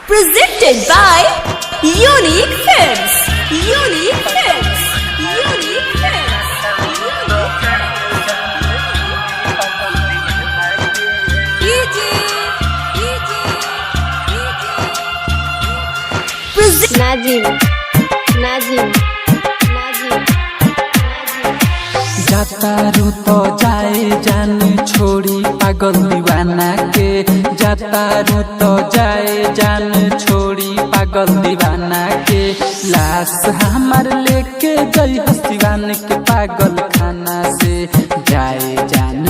Presented by Unique Films. Unique Films. Unique Films. Nazim Nazim Nazim जाता रू तो जाए जान छोड़ी पागल दीवाना के। जाता रू तो जाए जान छोड़ी पागल दीवाना के। लाश हमार लेके गई हसीवान के पागल खाना से। जाए जान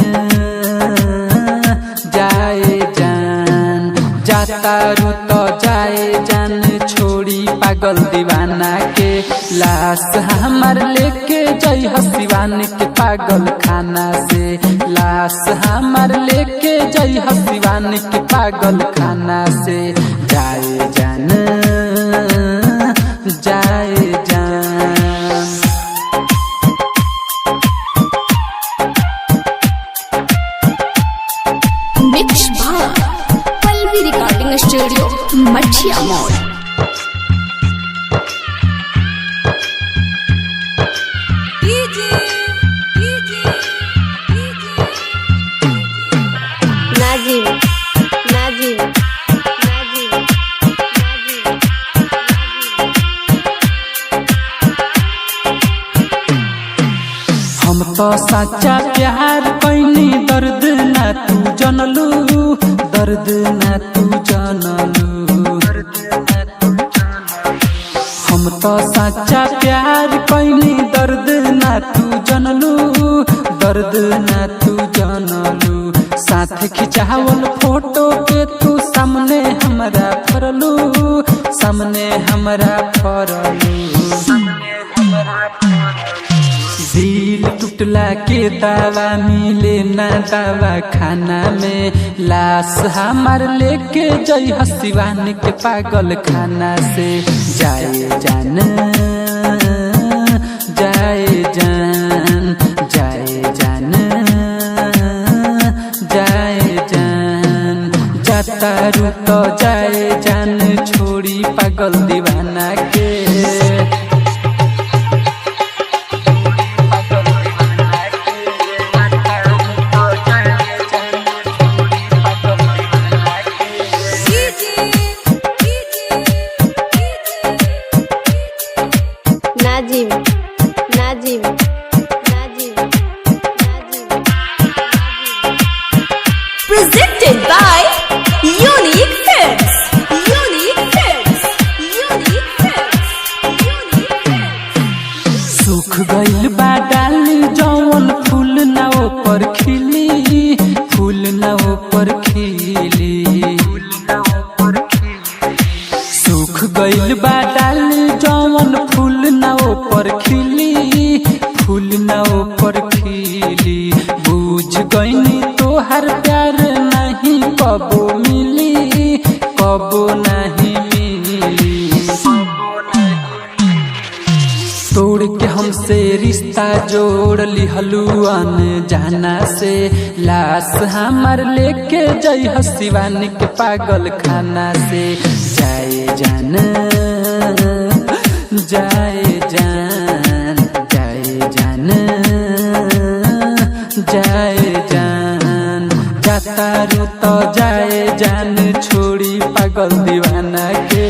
जाए जान जाता रू तो जाए जान छोड़ी पागल दीवाना के। लाश हमार लेके जई हसीवान के पागल खाना से। लाश हमार लेके जई हसीवान के पागल खाना से। जाए जान जाए जान। Mix by Palvi Recording Studio, Machia Mall. Nazim Nazim Nazim हम तो सच्चा प्यार कैनी दर्द ना तू जनलू। दर्द ना तू जनलू। हम तो सच्चा प्यार कैनी दर्द ना तू जनलू। दर्द ना तू जनलू। साथ खिंचावल फोटो के तू सामने हमरा फरलू। सामने हमरा फरलू। दिल टूटला के दवा मिले ना दवा खाना में। लाश हमार लेके जई हसीवान के पागल खाना से। जाए जान जाए जान जाए जान जाए जान। जाता रू तो जाए जान छोड़ी पागल दीवाना के। Nazim Nazim Nazim Nazim. Presented by Unique Films. Unique Films. Unique Films. Unique Films. सूख गइल बा डाली जौन फूल ना ऊपर खिली। फूल ना ऊपर खिली। सूख गइल बा डाली जौन फूल ना ऊपर खिली। फूल ना ऊपर खिली। बुझ गइनी तोहर प्यार नहीं कबो मिली। कबो नहीं मिली। तोड़ के हमसे रिश्ता जोड़ लिहलू अनजाना से। लाश हमार लेके जई हसीवान के पागल खाना से। जाए जान जाए जान जाए जान जाए जान। जाता रू तो जाए जान छोड़ी पागल दीवाना के।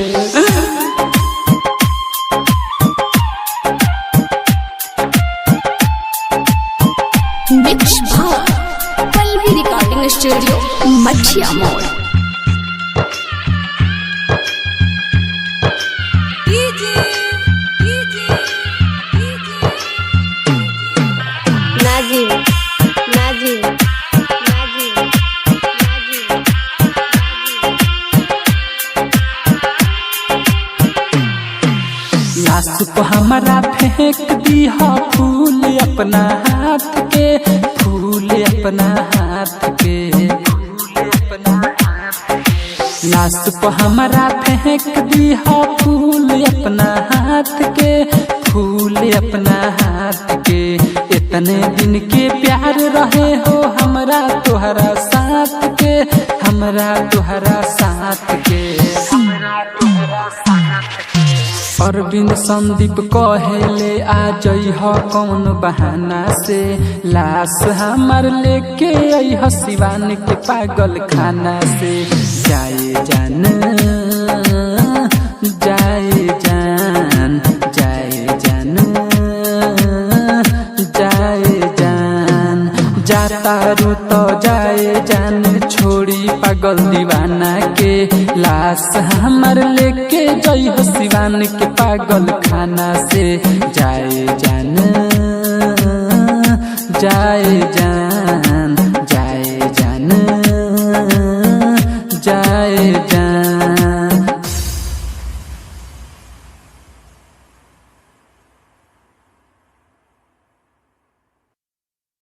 Mix by Palvi Recording Studio, Machia Mall. Nazim Nazim Nazim Nazim. लाश को हमारा फेंक दी हो फूल अपना हाथ के। फूल अपना हाथ के। लाश को हमारा फेंक दी हो फूल अपना हाथ के। फूल अपना हाथ के। इतने दिन के प्यार रहे हो हमरा तोहरा साथ के। हमरा तोहरा साथ के। हमरा अरविंद संदीप कहेले आ जइह कौन बहाना से, लाश हमार लेके अइह सिवान के पागल खाना से। जाए जान जाए जान जाए जान जाए जान, जाता रू तो जाए जान छोड़ी पागल दीवाना के, लाश हमार लेके जइह सिवान के पागल खाना से। जाए जान जाए जान।